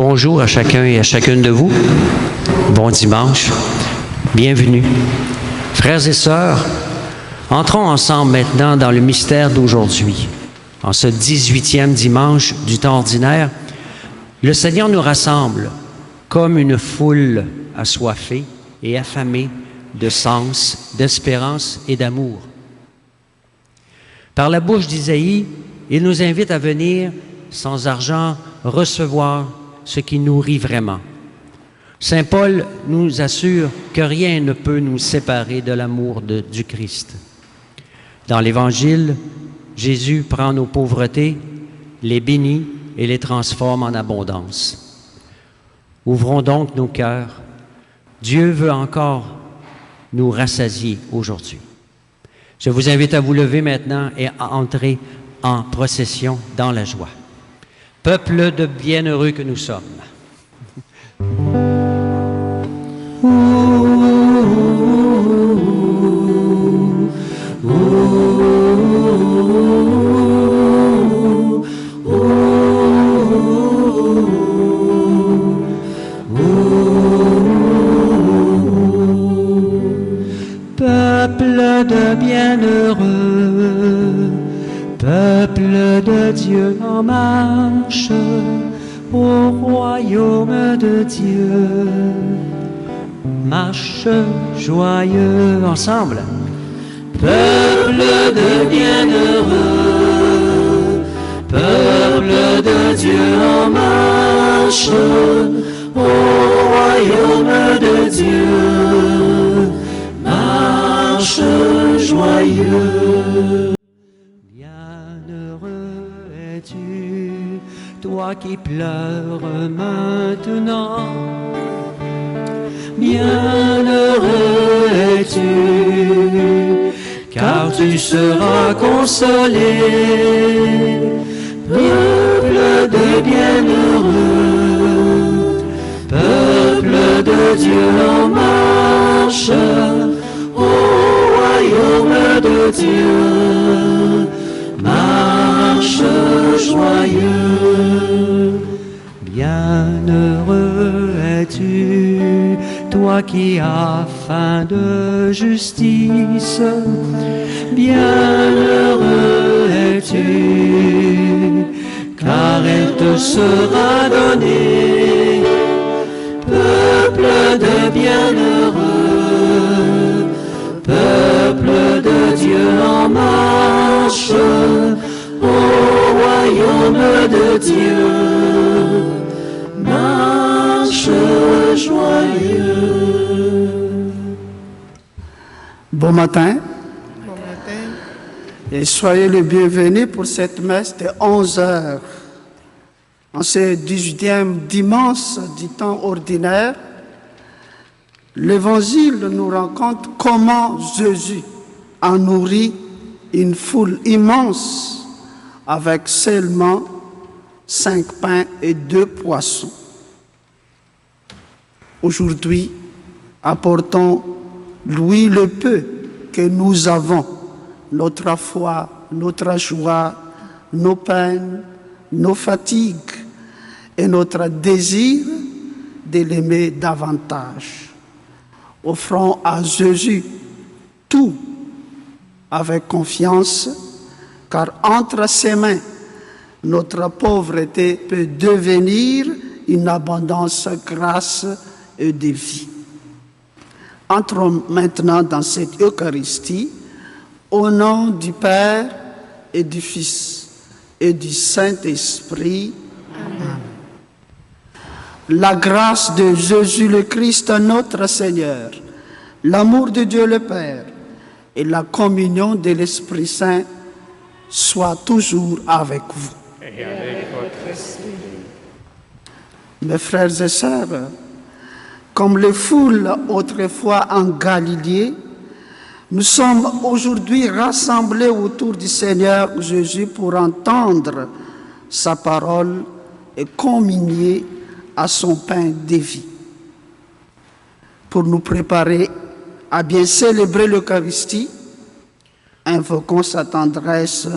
Bonjour à chacun et à chacune de vous. Bon dimanche. Bienvenue. Frères et sœurs, entrons ensemble maintenant dans le mystère d'aujourd'hui. En ce 18e dimanche du temps ordinaire, le Seigneur nous rassemble comme une foule assoiffée et affamée de sens, d'espérance et d'amour. Par la bouche d'Isaïe, il nous invite à venir, sans argent, recevoir ce qui nourrit vraiment. Saint Paul nous assure que rien ne peut nous séparer de l'amour du Christ. Dans l'Évangile, Jésus prend nos pauvretés, les bénit et les transforme en abondance. Ouvrons donc nos cœurs. Dieu veut encore nous rassasier aujourd'hui. Je vous invite à vous lever maintenant et à entrer en procession dans la joie. Peuple de bienheureux que nous sommes. Peuple de bienheureux, peuple de Dieu en marche au royaume de Dieu. Marche joyeux ensemble. Peuple de bienheureux, peuple de Dieu en marche au royaume de Dieu. Marche joyeux. Bienheureux es-tu, toi qui pleures maintenant. Bienheureux es-tu, car tu seras consolé. Peuple de bienheureux, peuple de Dieu en marche au royaume de Dieu. Marche joyeux. Bienheureux es-tu, toi qui as faim de justice. Bienheureux es-tu, car elle te sera donnée. Peuple de bienheureux, peuple de Dieu en marche au royaume de Dieu. Marche joyeux. Bon matin. Bon matin. Et soyez les bienvenus pour cette messe de 11 heures. En ce 18e dimanche du temps ordinaire, l'Évangile nous raconte comment Jésus a nourri une foule immense avec seulement 5 pains et 2 poissons. Aujourd'hui, apportons-lui le peu que nous avons, notre foi, notre joie, nos peines, nos fatigues et notre désir de l'aimer davantage. Offrons à Jésus tout avec confiance, car entre ses mains, notre pauvreté peut devenir une abondance grâce et de vie. Entrons maintenant dans cette Eucharistie au nom du Père et du Fils et du Saint-Esprit. Amen. La grâce de Jésus le Christ, notre Seigneur, l'amour de Dieu le Père et la communion de l'Esprit Saint soient toujours avec vous. Et avec votre esprit. Mes frères et sœurs, comme les foules autrefois en Galilée, nous sommes aujourd'hui rassemblés autour du Seigneur Jésus pour entendre sa parole et communier à son pain de vie. Pour nous préparer à bien célébrer l'Eucharistie, invoquons sa tendresse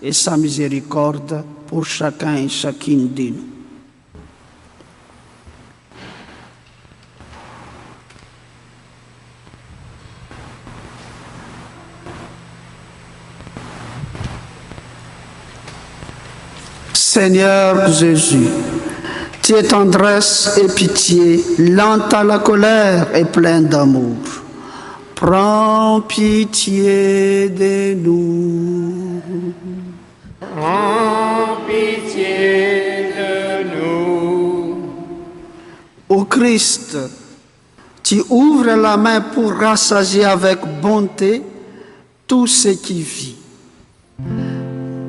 et sa miséricorde pour chacun et chacune de nous. Seigneur Jésus, tu es tendresse et pitié, lent à la colère et plein d'amour. Prends pitié de nous. Prends pitié de nous. Ô Christ, tu ouvres la main pour rassasier avec bonté tout ce qui vit.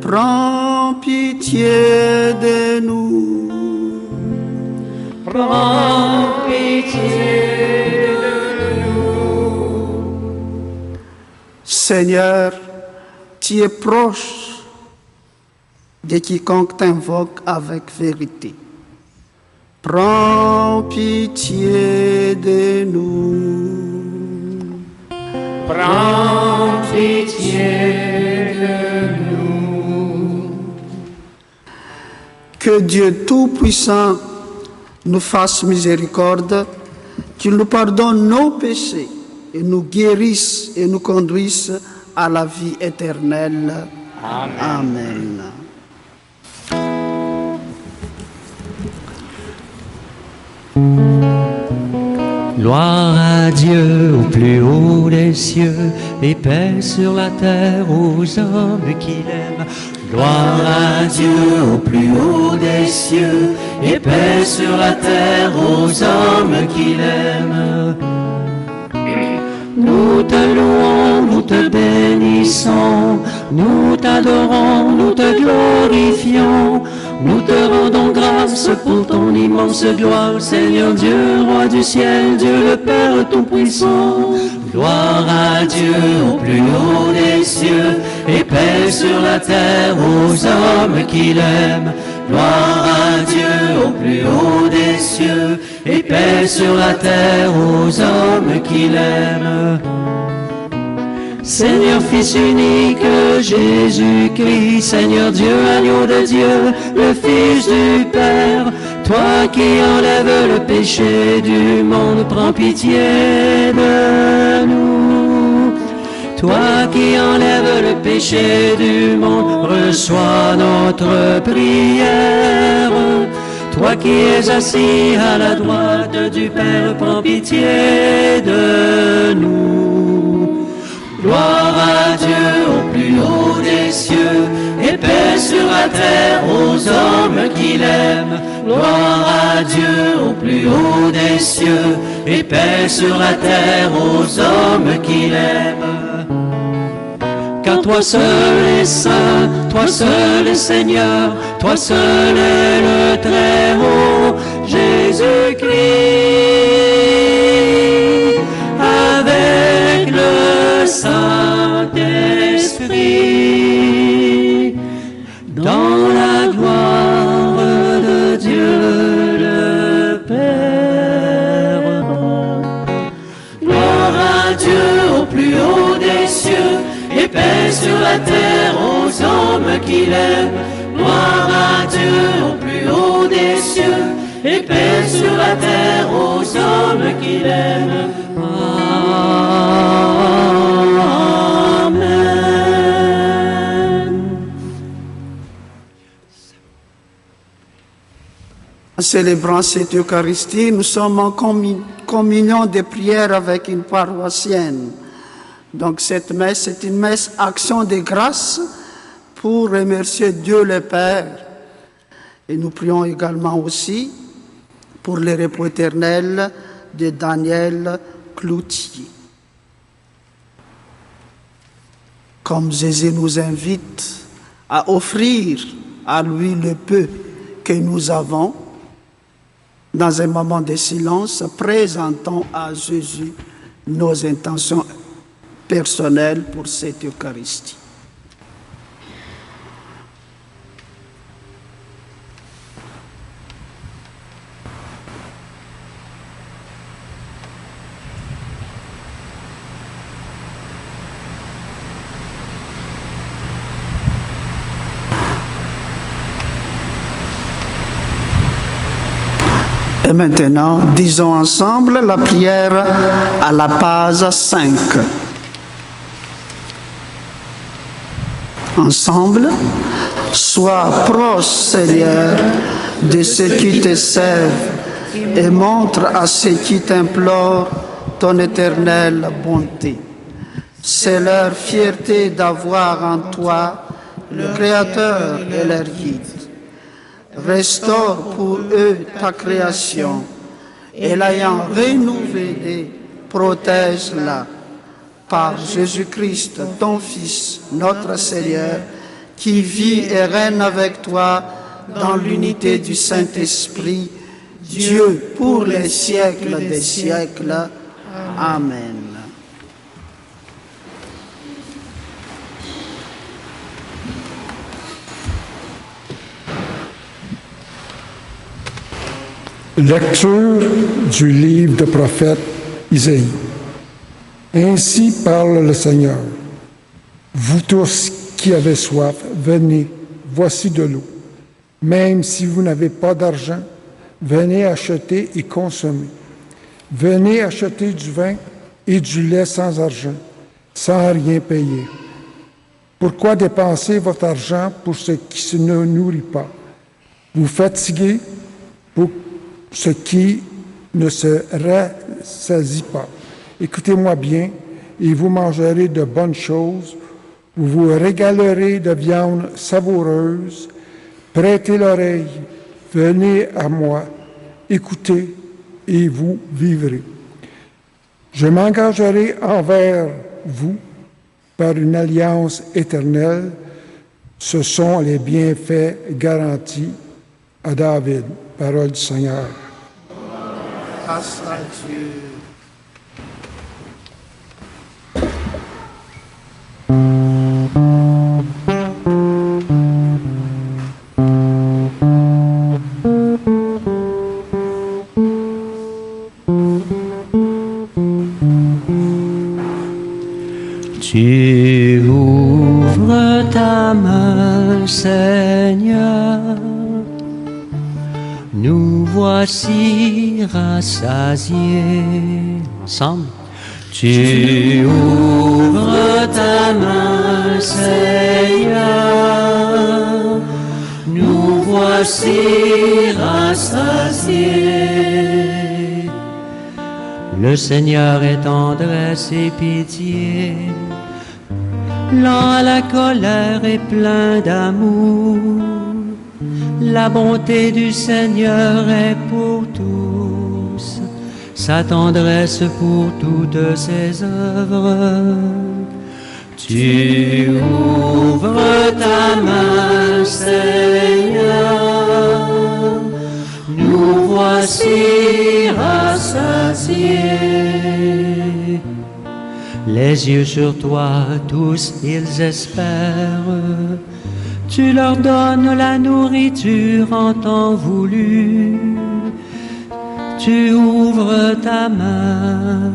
Prends pitié de nous. Prends pitié de nous. Seigneur, tu es proche de quiconque t'invoque avec vérité. Prends pitié de nous. Prends pitié de nous. Que Dieu Tout-Puissant nous fasse miséricorde, qu'il nous pardonne nos péchés et nous guérisse et nous conduise à la vie éternelle. Amen. Gloire à Dieu au plus haut des cieux et paix sur la terre aux hommes qu'il aime. Gloire à Dieu au plus haut des cieux et paix sur la terre aux hommes qu'il aime. Nous te louons, nous te bénissons, nous t'adorons, nous te glorifions. Nous te rendons grâce pour ton immense gloire, Seigneur Dieu, roi du ciel, Dieu le Père Tout-Puissant. Gloire à Dieu au plus haut des cieux et paix sur la terre aux hommes qu'il aime. Gloire à Dieu au plus haut des cieux et paix sur la terre aux hommes qu'il aime. Seigneur Fils unique, Jésus-Christ, Seigneur Dieu, agneau de Dieu, le Fils du Père, toi qui enlèves le péché du monde, prends pitié de nous. Toi qui enlèves le péché du monde, reçois notre prière. Toi qui es assis à la droite du Père, prends pitié de nous. Gloire à Dieu au plus haut des cieux et paix sur la terre aux hommes qu'il aime. Gloire à Dieu au plus haut des cieux et paix sur la terre aux hommes qu'il aime. Car toi seul es saint, toi seul es Seigneur, toi seul es le Très-Haut, Jésus-Christ. Avec le Saint-Esprit, dans la gloire de Dieu le Père. Gloire à Dieu au plus haut des cieux et paix sur la terre aux hommes qu'il aime. Gloire à Dieu au plus haut des cieux et paix sur la terre aux hommes qu'il aime. En célébrant cette Eucharistie, nous sommes en communion de prière avec une paroissienne. Donc cette messe est une messe action de grâce pour remercier Dieu le Père. Et nous prions également aussi pour le repos éternel de Daniel Cloutier. Comme Jésus nous invite à offrir à lui le peu que nous avons, dans un moment de silence, présentons à Jésus nos intentions personnelles pour cette Eucharistie. Et maintenant, disons ensemble la prière à la page 5. Ensemble, Sois proche, Seigneur, de ceux qui te servent et montre à ceux qui t'implorent ton éternelle bonté. C'est leur fierté d'avoir en toi le Créateur et leur guide. Restaure pour eux ta création et l'ayant renouvelée, protège-la. Par Jésus-Christ, ton Fils, notre Seigneur, qui vit et règne avec toi dans l'unité du Saint-Esprit, Dieu pour les siècles des siècles. Amen. Lecture du livre du prophète Isaïe. Ainsi parle le Seigneur. Vous tous qui avez soif, venez, voici de l'eau. Même si vous n'avez pas d'argent, venez acheter et consommer. Venez acheter du vin et du lait sans argent, sans rien payer. Pourquoi dépenser votre argent pour ce qui ne nourrit pas? Vous fatiguez pour ce qui ne se rassasie pas. Écoutez-moi bien, et vous mangerez de bonnes choses, vous vous régalerez de viande savoureuse. Prêtez l'oreille, venez à moi, écoutez, et vous vivrez. Je m'engagerai envers vous par une alliance éternelle. Ce sont les bienfaits garantis à David. Parole du Seigneur. Grâce à Dieu. Tu ouvres ta main, Seigneur, nous voici rassasiés. Ensemble. Tu ouvres ta main, Seigneur, nous voici rassasiés. Le Seigneur est tendresse et pitié, lent à la colère et plein d'amour. La bonté du Seigneur est pour tous, sa tendresse pour toutes ses œuvres. Tu ouvres ta main, Seigneur, nous voici rassasiés. Les yeux sur toi, tous ils espèrent. Tu leur donnes la nourriture en temps voulu. Tu ouvres ta main,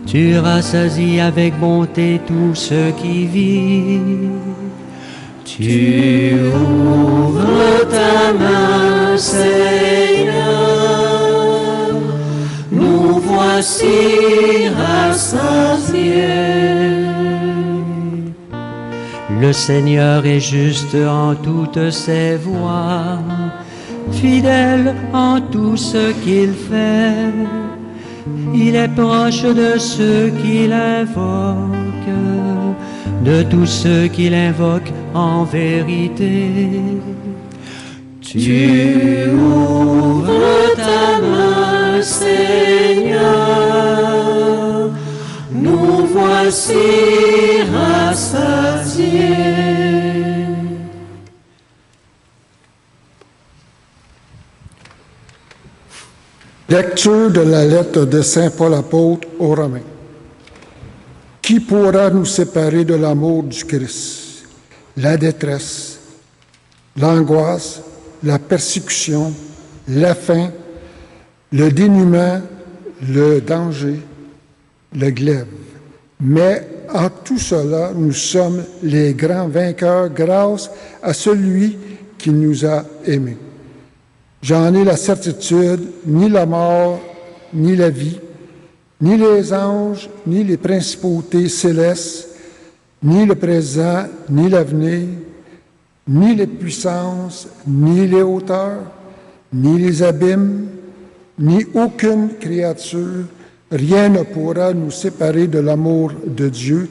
tu rassasies avec bonté tous ceux qui vivent. Tu ouvres ta main, Seigneur, nous voici rassasiés. Le Seigneur est juste en toutes ses voies, fidèle en tout ce qu'il fait. Il est proche de ceux qui l'invoquent, de tous ceux qui l'invoquent en vérité. Tu ouvres ta main, Seigneur, nous voici rassasiés. Lecture de la lettre de Saint Paul apôtre aux Romains. Qui pourra nous séparer de l'amour du Christ? La détresse, l'angoisse, la persécution, la faim, le dénuement, le danger, le glaive. Mais en tout cela, nous sommes les grands vainqueurs grâce à celui qui nous a aimés. J'en ai la certitude, ni la mort, ni la vie, ni les anges, ni les principautés célestes, ni le présent, ni l'avenir, ni les puissances, ni les hauteurs, ni les abîmes, ni aucune créature, rien ne pourra nous séparer de l'amour de Dieu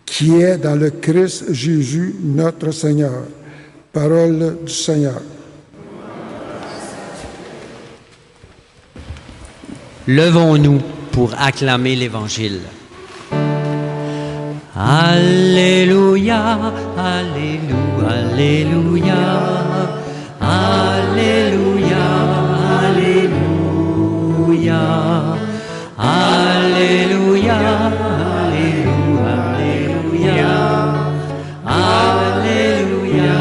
qui est dans le Christ Jésus, notre Seigneur. Parole du Seigneur. Levons-nous pour acclamer l'Évangile. Alléluia, Alléluia, Alléluia, Alléluia, Alléluia, Alléluia, Alléluia, Alléluia, Alléluia,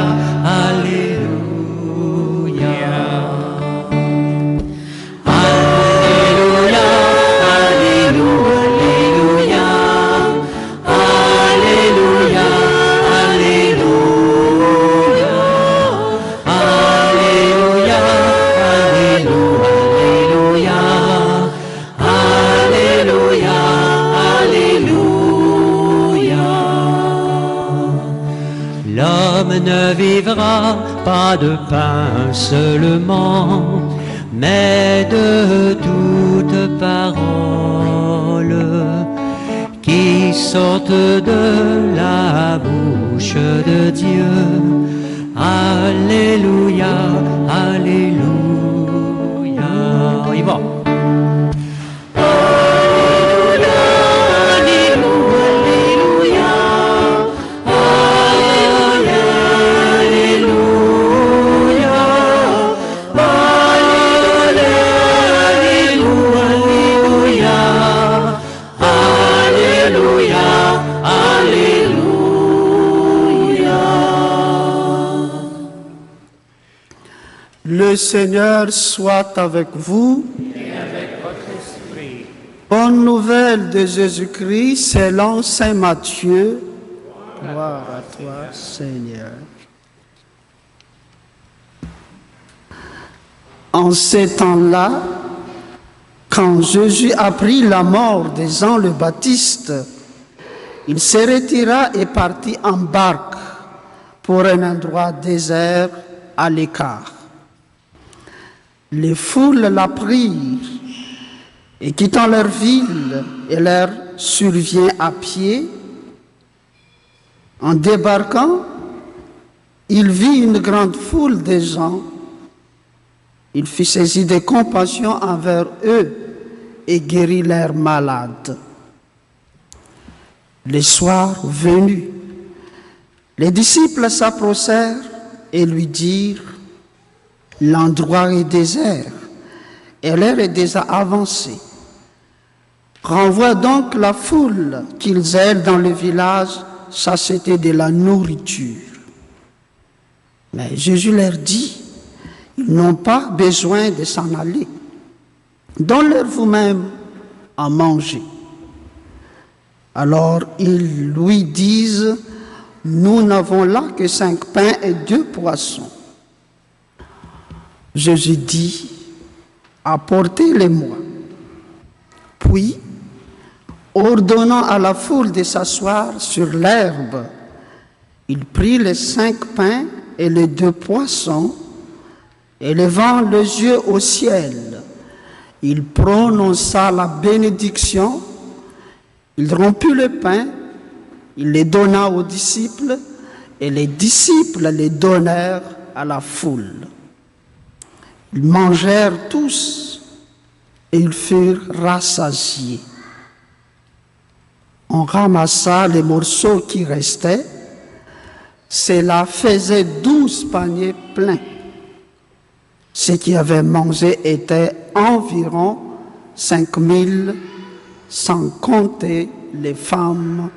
Alléluia, Alléluia, Alléluia, Alléluia, Alléluia. L'homme ne vivra pas de pain seulement, mais de toute parole qui sortent de la bouche de Dieu. Alléluia, Alléluia. On y va. Le Seigneur soit avec vous. Et avec votre esprit. Bonne nouvelle de Jésus-Christ selon saint Matthieu. Gloire à toi, Seigneur. En ces temps-là, quand Jésus apprit la mort de Jean le Baptiste, il se retira et partit en barque pour un endroit désert à l'écart. Les foules la prirent et quittant leur ville, elle leur survient à pied. En débarquant, il vit une grande foule de gens. Il fut saisi de compassion envers eux et guérit leurs malades. Le soir venu, les disciples s'approchèrent et lui dirent: l'endroit est désert et l'heure est déjà avancée. Renvoie donc la foule qu'ils aillent dans le village s'acheter de la nourriture. Mais Jésus leur dit: ils n'ont pas besoin de s'en aller. Donnez-leur vous-même à manger. Alors ils lui disent: nous n'avons là que 5 pains et 2 poissons. Jésus dit: apportez-les-moi. Puis, ordonnant à la foule de s'asseoir sur l'herbe, il prit les 5 pains et les 2 poissons, et levant les yeux au ciel, il prononça la bénédiction, il rompit le pain, il les donna aux disciples, et les disciples les donnèrent à la foule. Ils mangèrent tous et ils furent rassasiés. On ramassa les morceaux qui restaient. Cela faisait 12 paniers pleins. Ceux qui avaient mangé étaient environ 5000, sans compter les femmes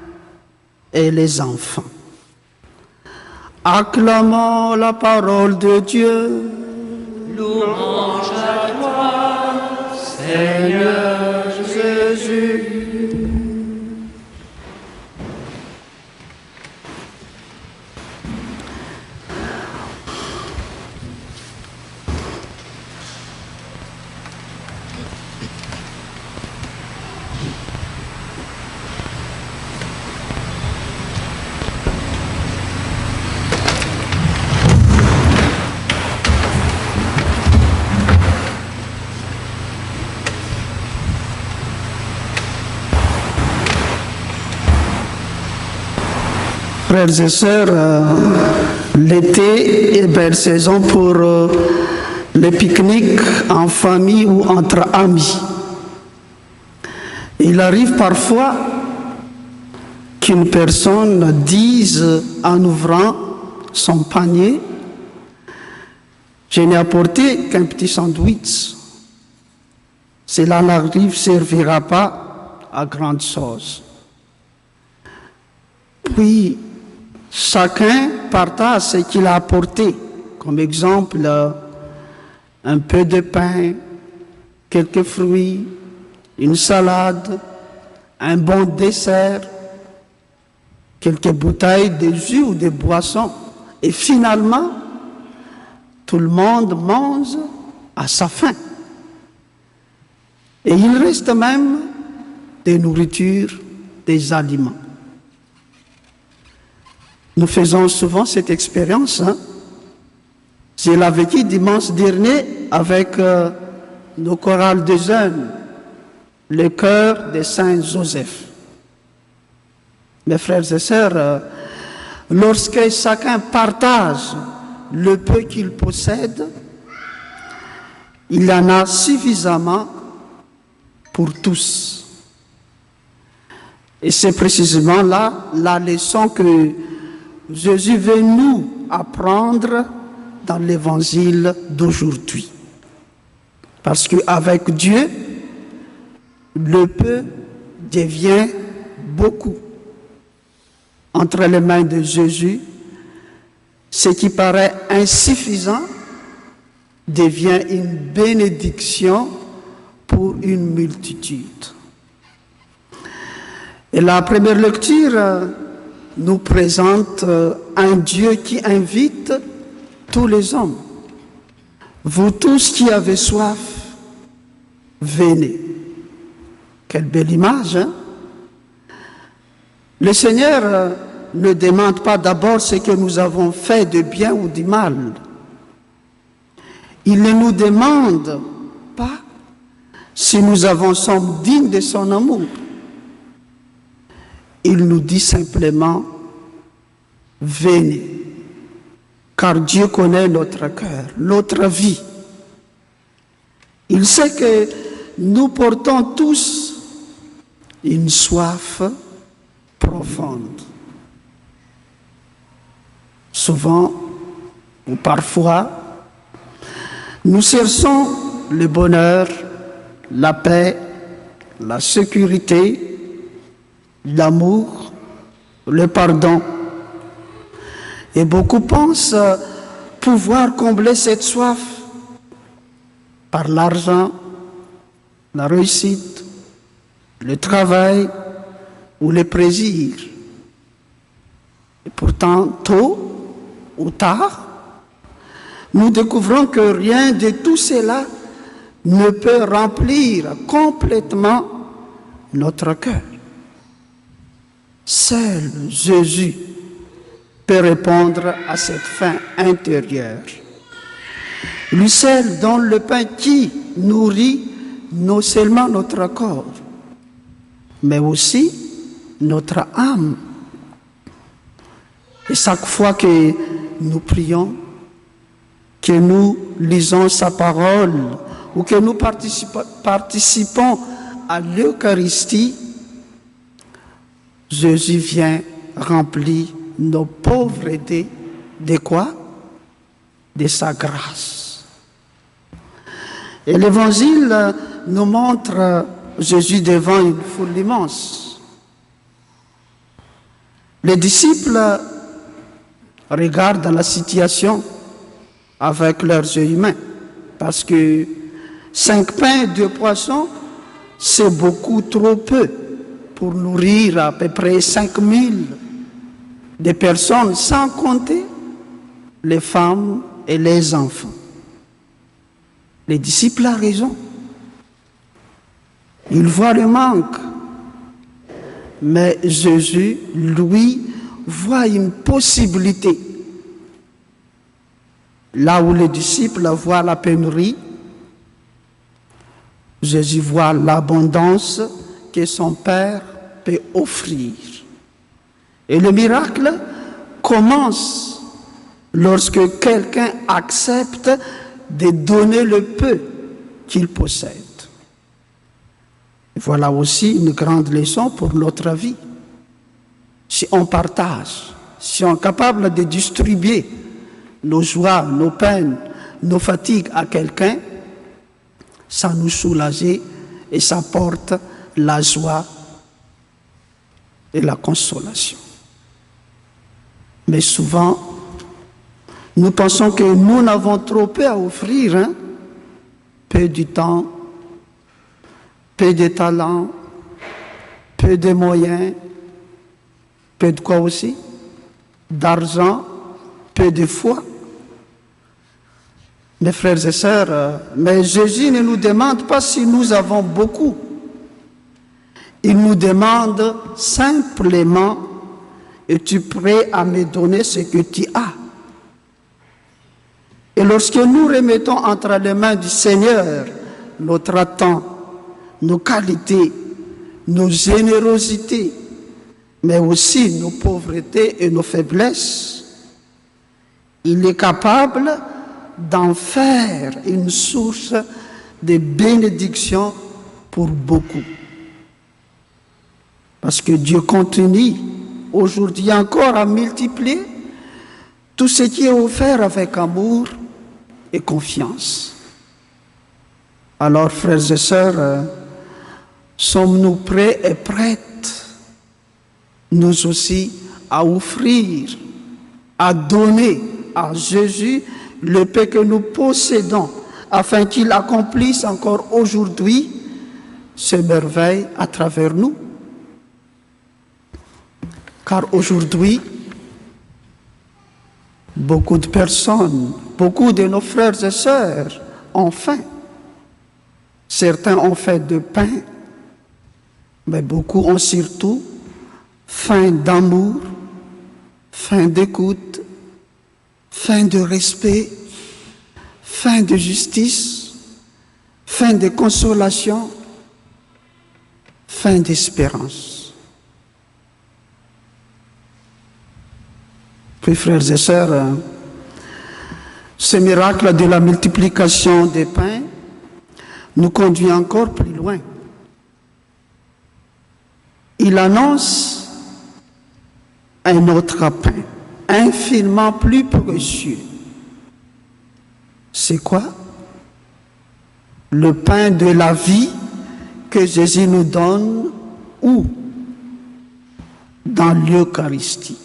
et les enfants. Acclamons la parole de Dieu. Louange à toi, Seigneur Jésus. Frères et sœurs, l'été est belle saison pour les pique-niques en famille ou entre amis. Il arrive parfois qu'une personne dise en ouvrant son panier: je n'ai apporté qu'un petit sandwich. Cela n'arrive, servira pas à grande chose. Puis, chacun partage ce qu'il a apporté. Comme exemple, un peu de pain, quelques fruits, une salade, un bon dessert, quelques bouteilles de jus ou de boissons. Et finalement, tout le monde mange à sa faim. Et il reste même des nourritures, des aliments. Nous faisons souvent cette expérience. Je l'ai vécu dimanche dernier avec nos chorales de jeunes, le chœur de Saint-Joseph. Mes frères et sœurs, lorsque chacun partage le peu qu'il possède, il y en a suffisamment pour tous. Et c'est précisément là la leçon que Jésus veut nous apprendre dans l'évangile d'aujourd'hui. Parce qu'avec Dieu, le peu devient beaucoup. Entre les mains de Jésus, ce qui paraît insuffisant devient une bénédiction pour une multitude. Et la première lecture nous présente un Dieu qui invite tous les hommes. Vous tous qui avez soif, venez. Quelle belle image, hein? Le Seigneur ne demande pas d'abord ce que nous avons fait de bien ou de mal. Il ne nous demande pas si nous sommes dignes de son amour. Il nous dit simplement: venez, car Dieu connaît notre cœur, notre vie. Il sait que nous portons tous une soif profonde. Souvent, ou parfois, nous cherchons le bonheur, la paix, la sécurité, l'amour, le pardon. Et beaucoup pensent pouvoir combler cette soif par l'argent, la réussite, le travail ou les plaisirs. Et pourtant, tôt ou tard, nous découvrons que rien de tout cela ne peut remplir complètement notre cœur. Seul Jésus peut répondre à cette faim intérieure. Lui seul donne le pain qui nourrit non seulement notre corps, mais aussi notre âme. Et chaque fois que nous prions, que nous lisons sa parole ou que nous participons à l'Eucharistie, Jésus vient remplir nos pauvretés de quoi? De sa grâce. Et l'Évangile nous montre Jésus devant une foule immense. Les disciples regardent la situation avec leurs yeux humains, parce que 5 pains et 2 poissons, c'est beaucoup trop peu pour nourrir à peu près 5000 de personnes, sans compter les femmes et les enfants. Les disciples ont raison. Ils voient le manque. Mais Jésus, lui, voit une possibilité. Là où les disciples voient la pénurie, Jésus voit l'abondance que son Père peut offrir. Et le miracle commence lorsque quelqu'un accepte de donner le peu qu'il possède. Voilà aussi une grande leçon pour notre vie. Si on partage, si on est capable de distribuer nos joies, nos peines, nos fatigues à quelqu'un, ça nous soulage et ça porte la joie et la consolation. Mais souvent, nous pensons que nous n'avons trop peu à offrir, peu du temps, peu de talent, peu de moyens, peu de quoi aussi? D'argent, peu de foi. Mes frères et sœurs, mais Jésus ne nous demande pas si nous avons beaucoup. Il nous demande simplement, es-tu prêt à me donner ce que tu as? Et lorsque nous remettons entre les mains du Seigneur notre temps, nos qualités, nos générosités, mais aussi nos pauvretés et nos faiblesses, il est capable d'en faire une source de bénédiction pour beaucoup. Parce que Dieu continue aujourd'hui encore à multiplier tout ce qui est offert avec amour et confiance. Alors, frères et sœurs, sommes-nous prêts et prêtes, nous aussi, à offrir, à donner à Jésus le peu que nous possédons, afin qu'il accomplisse encore aujourd'hui ces merveilles à travers nous? Car aujourd'hui, beaucoup de personnes, beaucoup de nos frères et sœurs ont faim. Certains ont faim de pain, mais beaucoup ont surtout faim d'amour, faim d'écoute, faim de respect, faim de justice, faim de consolation, faim d'espérance. Puis, frères et sœurs, ce miracle de la multiplication des pains nous conduit encore plus loin. Il annonce un autre pain, infiniment plus précieux. C'est quoi? Le pain de la vie que Jésus nous donne où? Dans l'Eucharistie.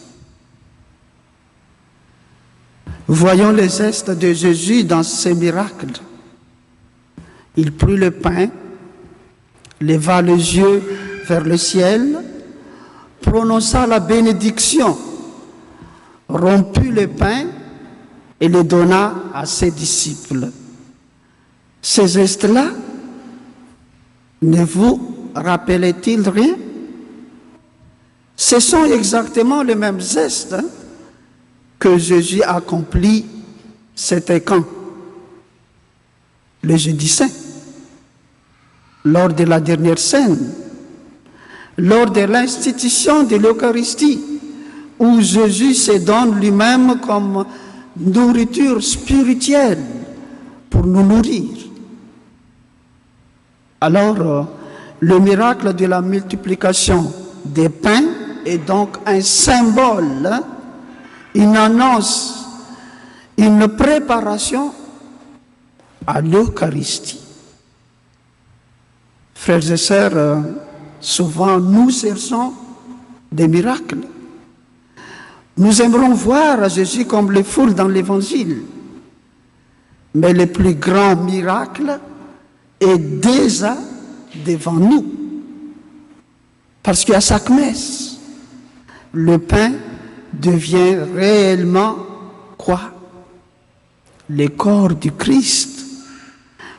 Voyons les gestes de Jésus dans ces miracles. Il prit le pain, leva les yeux vers le ciel, prononça la bénédiction, rompit le pain et le donna à ses disciples. Ces gestes-là, ne vous rappelaient-ils rien? Ce sont exactement les mêmes gestes que Jésus accomplit, c'était quand? Le jeudi saint, lors de la dernière scène, lors de l'institution de l'Eucharistie, où Jésus se donne lui-même comme nourriture spirituelle pour nous nourrir. Alors, le miracle de la multiplication des pains est donc un symbole, une annonce, une préparation à l'Eucharistie. Frères et sœurs, souvent nous cherchons des miracles. Nous aimerons voir Jésus comme les foules dans l'Évangile. Mais le plus grand miracle est déjà devant nous. Parce qu'à chaque messe, le pain devient réellement quoi? Le corps du Christ.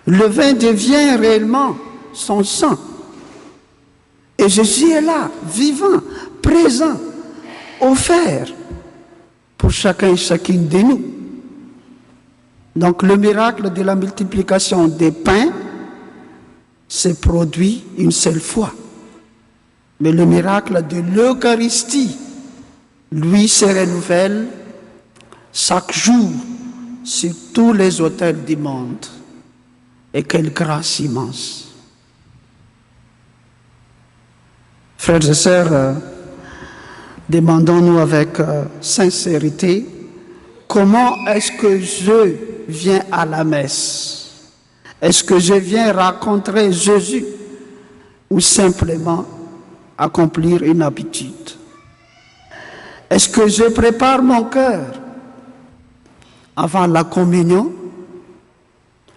Le vin devient réellement son sang. Et Jésus est là, vivant, présent, offert pour chacun et chacune de nous. Donc le miracle de la multiplication des pains s'est produit une seule fois. Mais le miracle de l'Eucharistie, lui se renouvelle chaque jour sur tous les autels du monde. Et quelle grâce immense. Frères et sœurs, demandons-nous avec sincérité, comment est-ce que je viens à la messe? Est-ce que je viens rencontrer Jésus ou simplement accomplir une habitude? Est-ce que je prépare mon cœur avant la communion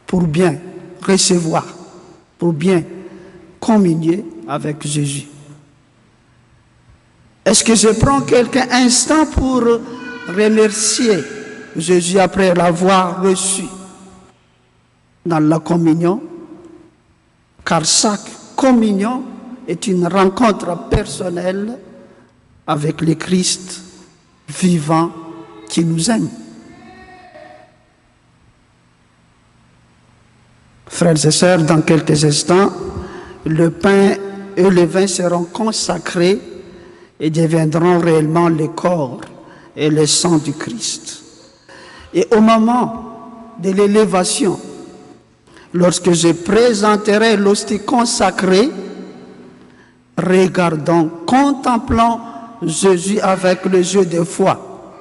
pour bien recevoir, pour bien communier avec Jésus? Est-ce que je prends quelques instants pour remercier Jésus après l'avoir reçu dans la communion? Car chaque communion est une rencontre personnelle avec le Christ vivant qui nous aime. Frères et sœurs, dans quelques instants, le pain et le vin seront consacrés et deviendront réellement le corps et le sang du Christ. Et au moment de l'élévation, lorsque je présenterai l'hostie consacrée, regardons, contemplons Jésus avec les yeux de foi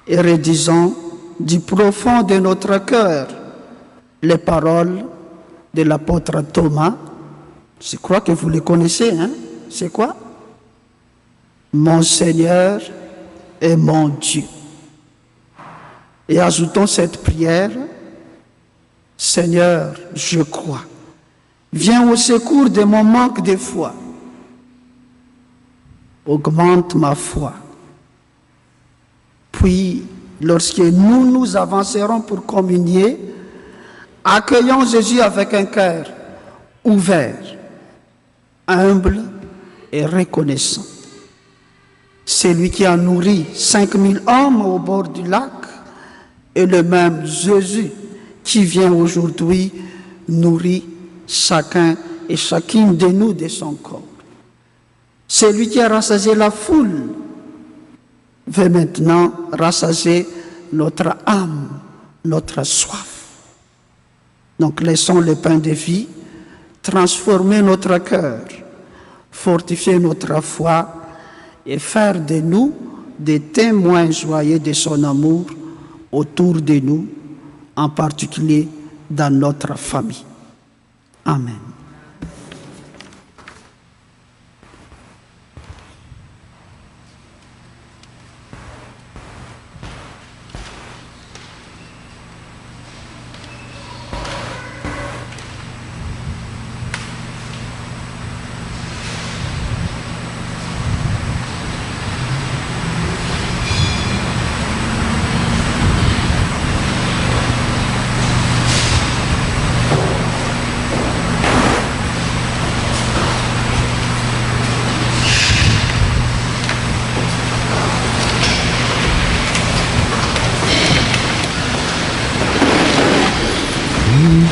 et redisons du profond de notre cœur les paroles de l'apôtre Thomas. Je crois que vous les connaissez, hein? C'est quoi? Mon Seigneur et mon Dieu. Et ajoutons cette prière, Seigneur, je crois. Viens au secours de mon manque de foi. Augmente ma foi. Puis, lorsque nous avancerons pour communier, accueillons Jésus avec un cœur ouvert, humble et reconnaissant. C'est lui qui a nourri 5000 hommes au bord du lac et le même Jésus qui vient aujourd'hui nourrir chacun et chacune de nous de son corps. C'est lui qui a rassasié la foule, veut maintenant rassasier notre âme, notre soif. Donc laissons le pain de vie transformer notre cœur, fortifier notre foi et faire de nous des témoins joyeux de son amour autour de nous, en particulier dans notre famille. Amen.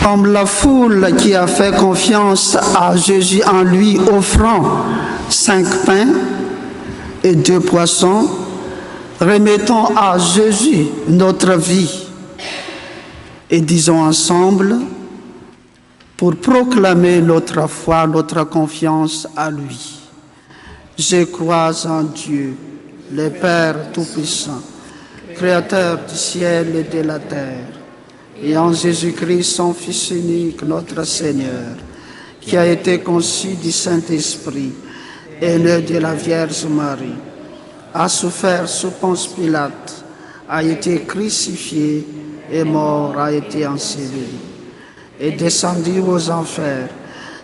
Comme la foule qui a fait confiance à Jésus en lui offrant 5 pains et 2 poissons, remettons à Jésus notre vie et disons ensemble, pour proclamer notre foi, notre confiance à lui. Je crois en Dieu, le Père Tout-Puissant, Créateur du ciel et de la terre, et en Jésus-Christ, son Fils unique, notre Seigneur, qui a été conçu du Saint-Esprit, et né de la Vierge Marie, a souffert sous Ponce Pilate, a été crucifié, et mort, a été enseveli, est descendu aux enfers,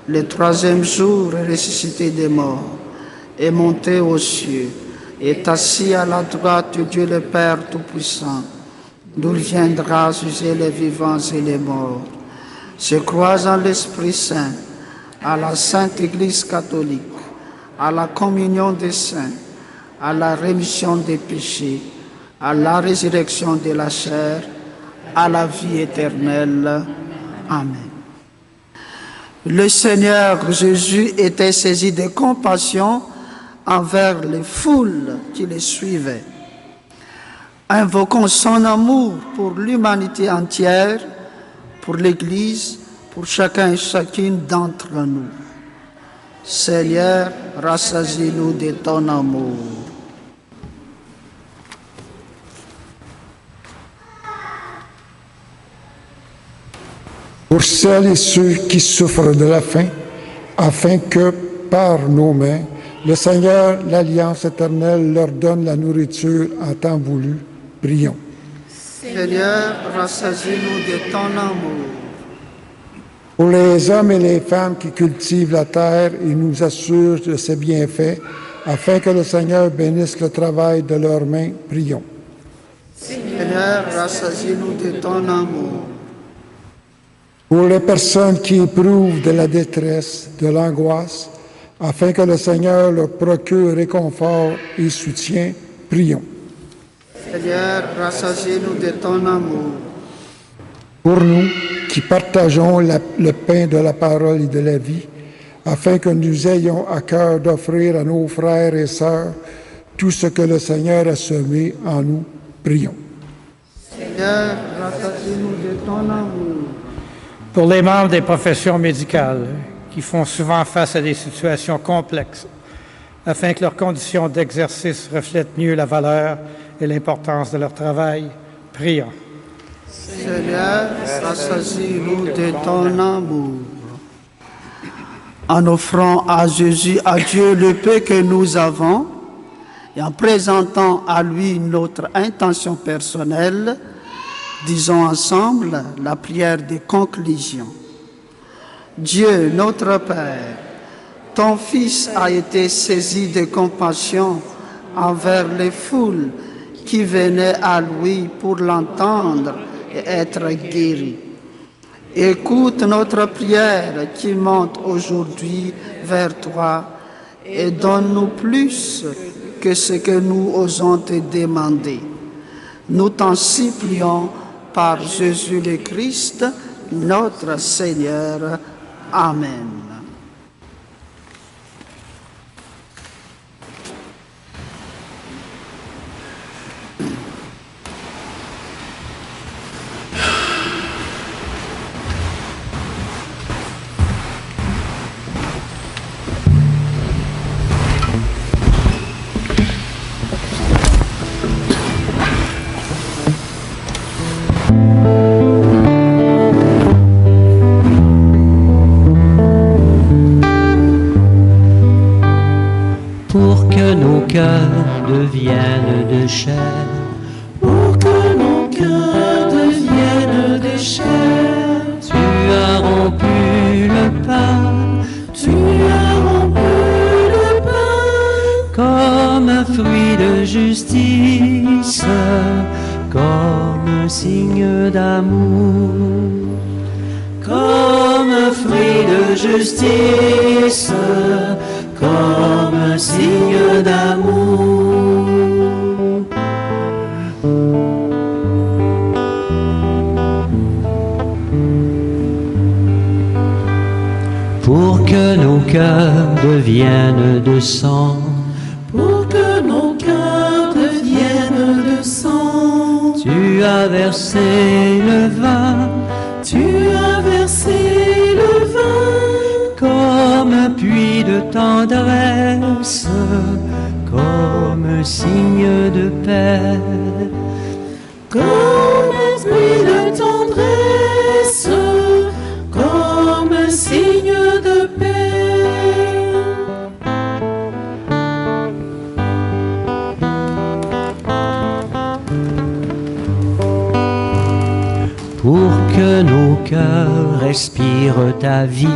le 3e jour est ressuscité des morts, est monté aux cieux, est assis à la droite de Dieu le Père Tout-Puissant, d'où viendra juger les vivants et les morts. Je crois en l'Esprit Saint, à la Sainte Église catholique, à la communion des saints, à la rémission des péchés, à la résurrection de la chair, à la vie éternelle. Amen. Le Seigneur Jésus était saisi de compassion envers les foules qui les suivaient. Invoquons son amour pour l'humanité entière, pour l'Église, pour chacun et chacune d'entre nous. Seigneur, rassasie-nous de ton amour. Pour celles et ceux qui souffrent de la faim, afin que, par nos mains, le Seigneur, l'Alliance éternelle, leur donne la nourriture en temps voulu, prions. Seigneur, rassasie-nous de ton amour. Pour les hommes et les femmes qui cultivent la terre et nous assurent de ses bienfaits, afin que le Seigneur bénisse le travail de leurs mains, prions. Seigneur, rassasie-nous de ton amour. Pour les personnes qui éprouvent de la détresse, de l'angoisse, afin que le Seigneur leur procure réconfort et soutien, prions. Seigneur, rassasie-nous de ton amour. Pour nous qui partageons le pain de la parole et de la vie, afin que nous ayons à cœur d'offrir à nos frères et sœurs tout ce que le Seigneur a semé en nous, prions. Seigneur, rassasie-nous de ton amour. Pour les membres des professions médicales qui font souvent face à des situations complexes, afin que leurs conditions d'exercice reflètent mieux la valeur et l'importance de leur travail, prions. Seigneur, rassasie-nous de ton amour. En offrant à Jésus, à Dieu, le peu que nous avons, et en présentant à lui notre intention personnelle, disons ensemble la prière de conclusion. Dieu, notre Père, ton Fils a été saisi de compassion envers les foules qui venaient à lui pour l'entendre et être guéris. Écoute notre prière qui monte aujourd'hui vers toi et donne-nous plus que ce que nous osons te demander. Nous t'en supplions par Jésus le Christ, notre Seigneur. Amen. Pour que nos cœurs deviennent de chair, Pour que nos cœurs deviennent de chair, tu as rompu le pain tu as rompu le pain comme un fruit de justice, comme un signe d'amour, comme un fruit de justice, comme un signe d'amour. pour que nos cœurs deviennent de sang, Pour que nos cœurs deviennent de sang, tu as versé le vin tu as versé le vin comme un puits de tendresse, comme un signe de paix. comme un fruit de tendresse, comme un signe de paix. Pour que nos cœurs respirent ta vie,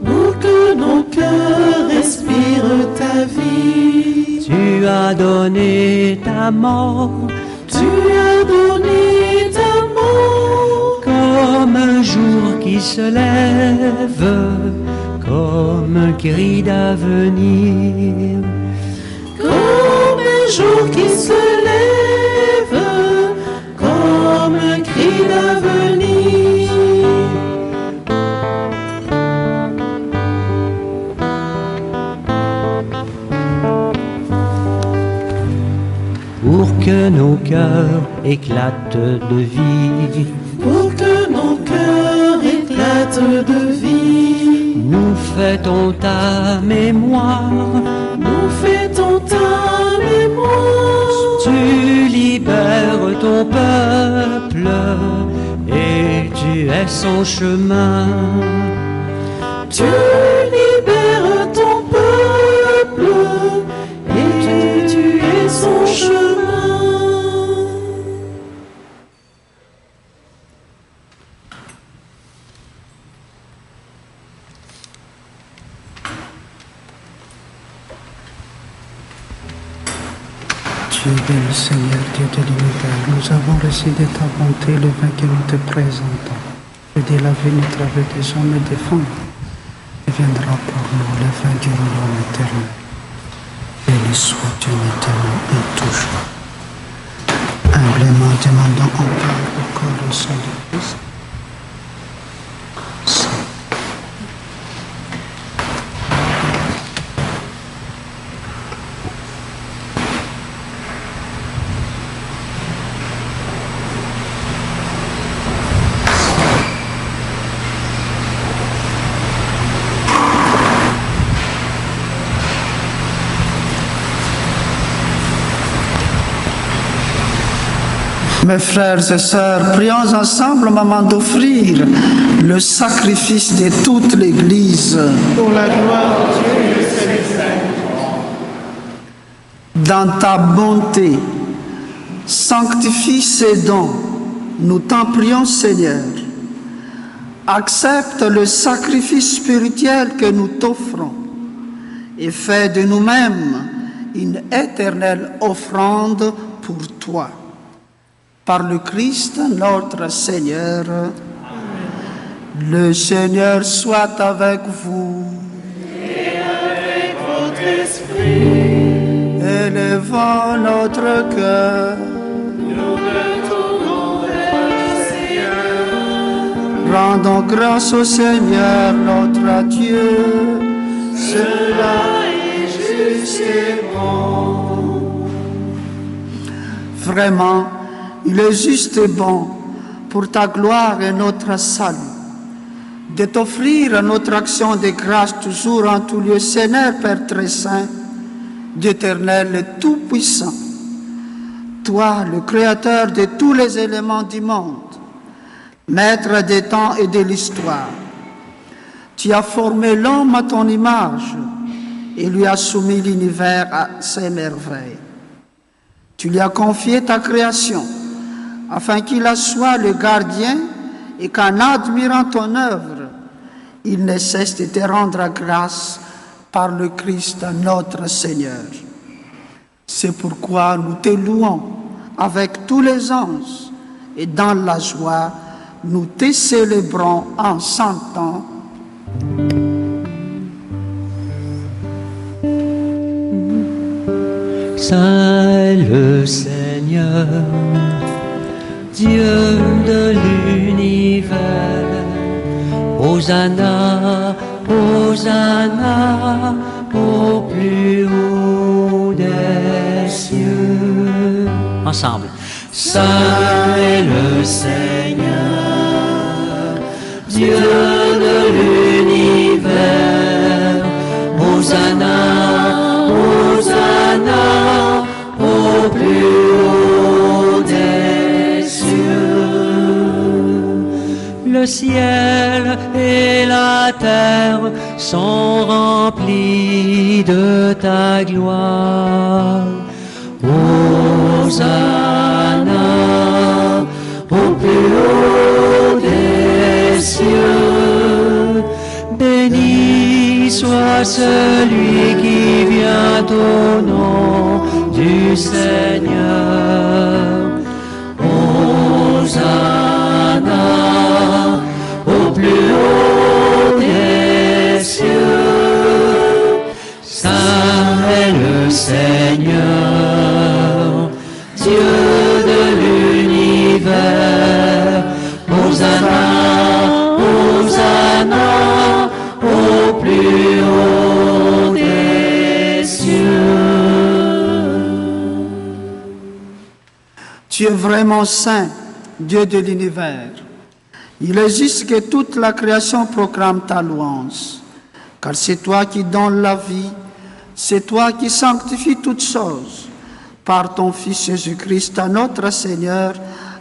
Pour que nos cœurs respirent ta vie, tu as donné ta mort tu as donné ta mort comme un jour qui se lève, comme un cri d'avenir. comme un jour qui se lève, comme un cri d'avenir. que nos cœurs éclatent de vie. Pour que nos cœurs éclatent de vie. Nous fêtons ta mémoire. Nous fêtons ta mémoire. Tu libères ton peuple et tu es son chemin. Tu libères ton peuple et tu es son chemin. Dieu béni Seigneur, Dieu de l'univers, nous avons reçu de ta bonté le vin que nous te présentons. Et de la vie nous avec des hommes et des femmes. Deviendra pour nous le vin du royaume éternel. Béni sois-tu maintenant et toujours. Humblement demandons encore au corps et au sang de Christ. Mes frères et sœurs, prions ensemble au moment d'offrir le sacrifice de toute l'Église. Pour la gloire de Dieu et le Saint. Dans ta bonté, sanctifie ces dons. Nous t'en prions, Seigneur. Accepte le sacrifice spirituel que nous t'offrons et fais de nous-mêmes une éternelle offrande pour toi. Par le Christ notre Seigneur. Amen. Le Seigneur soit avec vous. Et avec votre esprit. Élevons notre cœur. Nous le tournons vers le Seigneur. Rendons grâce au Seigneur notre Dieu. Cela est juste et bon. Vraiment, il est juste et bon, pour ta gloire et notre salut, de t'offrir notre action de grâce toujours en tout lieu, Seigneur Père très saint, d'Éternel et tout-puissant. Toi, le Créateur de tous les éléments du monde, Maître des temps et de l'histoire, tu as formé l'homme à ton image et lui as soumis l'univers à ses merveilles. Tu lui as confié ta création, afin qu'il en soit le gardien et qu'en admirant ton œuvre, il ne cesse de te rendre grâce par le Christ notre Seigneur. C'est pourquoi nous te louons avec tous les anges et dans la joie, nous te célébrons en chantant. Saint le Seigneur, Dieu de l'univers, Hosanna, Hosanna, au plus haut des cieux. Ensemble. Saint est le Seigneur, Dieu de l'univers, Hosanna, Hosanna, au plus haut des le ciel et la terre sont remplis de ta gloire. Hosanna, au plus haut des cieux. Béni soit celui qui vient au nom du Seigneur. Hosanna, au plus haut des cieux. Saint est le Seigneur, Dieu de l'univers. Hosanna, Hosanna, au plus haut des cieux. Tu es vraiment saint, Dieu de l'univers. Il est juste que toute la création proclame ta louange, car c'est toi qui donnes la vie, c'est toi qui sanctifies toutes choses, par ton Fils Jésus-Christ, notre Seigneur,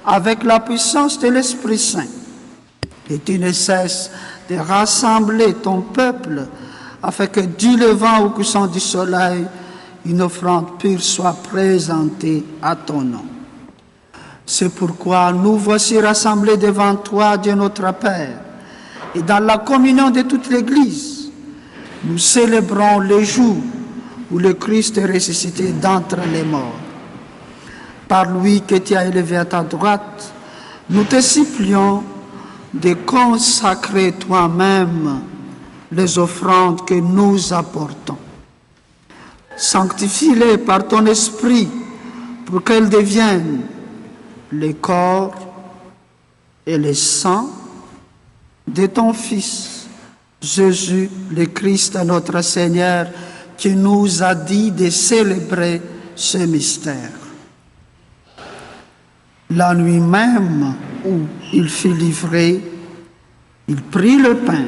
avec la puissance de l'Esprit Saint. Et tu ne cesses de rassembler ton peuple, afin que du levant au couchant du soleil, une offrande pure soit présentée à ton nom. C'est pourquoi nous voici rassemblés devant toi, Dieu notre Père, et dans la communion de toute l'Église, nous célébrons le jour où le Christ est ressuscité d'entre les morts. Par lui que tu as élevé à ta droite, nous te supplions de consacrer toi-même les offrandes que nous apportons. Sanctifie-les par ton esprit pour qu'elles deviennent le corps et le sang de ton Fils, Jésus, le Christ, notre Seigneur, qui nous a dit de célébrer ce mystère. La nuit même où il fut livré, il prit le pain.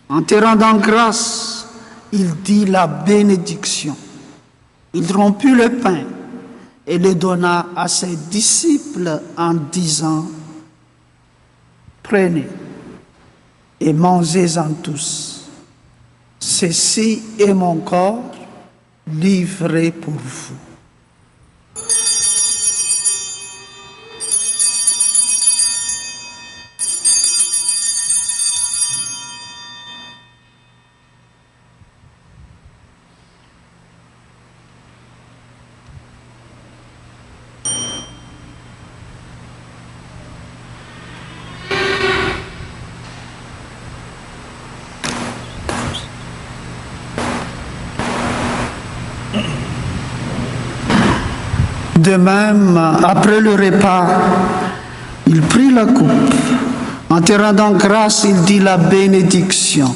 En te rendant grâce, il dit la bénédiction. Il rompit le pain et le donna à ses disciples en disant, « Prenez et mangez-en tous. Ceci est mon corps livré pour vous. » De même, après le repas, il prit la coupe. En te rendant grâce, il dit la bénédiction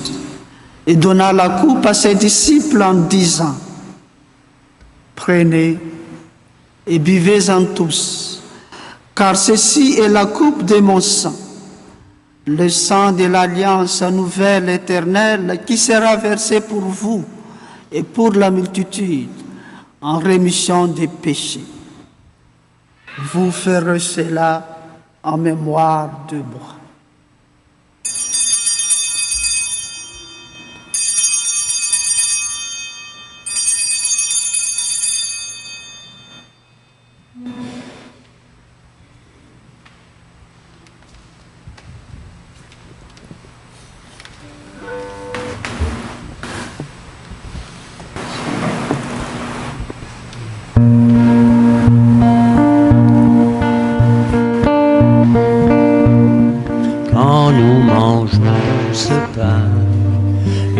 et donna la coupe à ses disciples en disant, « Prenez et buvez-en tous, car ceci est la coupe de mon sang, le sang de l'alliance nouvelle éternelle qui sera versé pour vous et pour la multitude en rémission des péchés. Vous ferez cela en mémoire de moi. »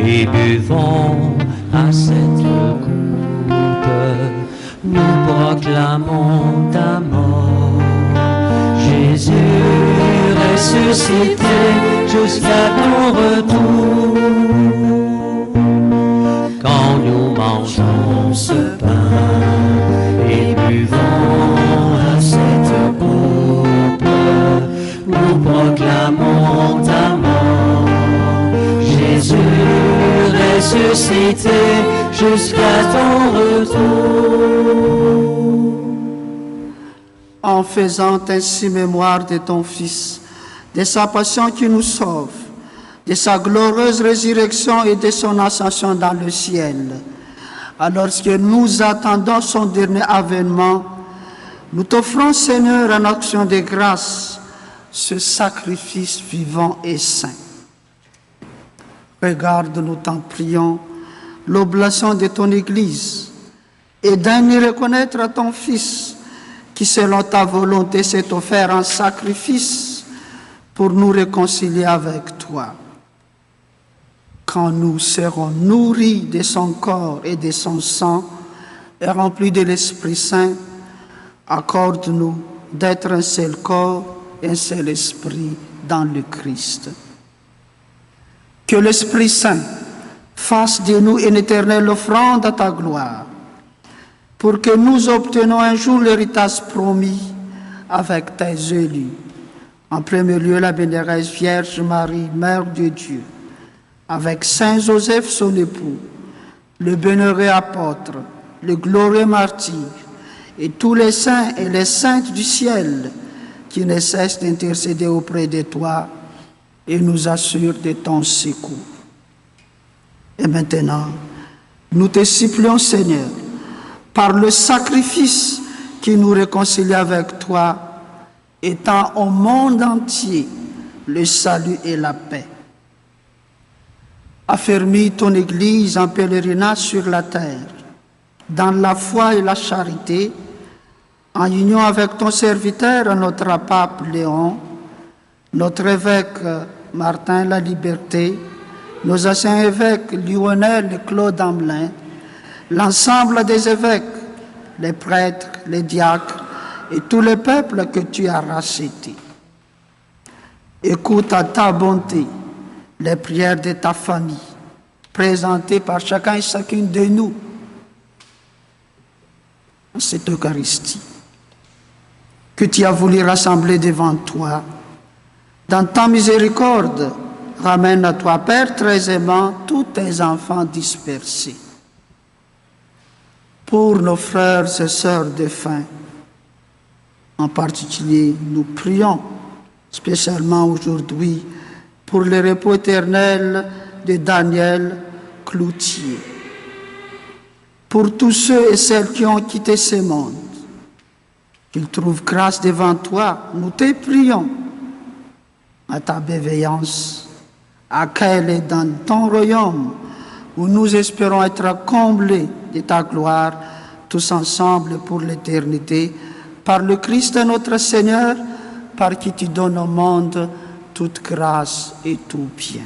Et buvons à cette coupe, nous proclamons ta mort. Jésus ressuscité jusqu'à ton retour. Quand nous mangeons ce pain et buvons à cette coupe, nous proclamons ta mort. Jésus ressuscité jusqu'à ton retour. En faisant ainsi mémoire de ton Fils, de sa passion qui nous sauve, de sa glorieuse résurrection et de son ascension dans le ciel, alors que nous attendons son dernier avènement, nous t'offrons, Seigneur, en action de grâce, ce sacrifice vivant et saint. Regarde, nous t'en prions, l'oblation de ton Église, et daignes reconnaître à ton Fils, qui selon ta volonté s'est offert en sacrifice pour nous réconcilier avec toi. Quand nous serons nourris de son corps et de son sang, et remplis de l'Esprit Saint, accorde-nous d'être un seul corps et un seul esprit dans le Christ. Que l'Esprit Saint fasse de nous une éternelle offrande à ta gloire, pour que nous obtenions un jour l'héritage promis avec tes élus. En premier lieu, la bénéresse Vierge Marie, Mère de Dieu, avec Saint Joseph, son époux, le bienheureux apôtre, le glorieux martyr, et tous les saints et les saintes du ciel qui ne cessent d'intercéder auprès de toi et nous assurent de ton secours. Et maintenant, nous te supplions, Seigneur, par le sacrifice qui nous réconcilie avec toi, étends au monde entier le salut et la paix. Affermis ton Église en pèlerinage sur la terre, dans la foi et la charité, en union avec ton serviteur, notre pape Léon, notre évêque Martin La Liberté, nos anciens évêques Lionel et Claude Amelin, l'ensemble des évêques, les prêtres, les diacres et tous les peuples que tu as rachetés. Écoute à ta bonté les prières de ta famille, présentées par chacun et chacune de nous en cette Eucharistie, que tu as voulu rassembler devant toi. Dans ta miséricorde, ramène à toi, Père, très aimant, tous tes enfants dispersés. Pour nos frères et sœurs défunts, en particulier, nous prions spécialement aujourd'hui pour le repos éternel de Daniel Cloutier. Pour tous ceux et celles qui ont quitté ce monde, qu'ils trouvent grâce devant toi, nous te prions. À ta bienveillance, accueille-les dans ton royaume, où nous espérons être comblés de ta gloire, tous ensemble pour l'éternité, par le Christ notre Seigneur, par qui tu donnes au monde toute grâce et tout bien.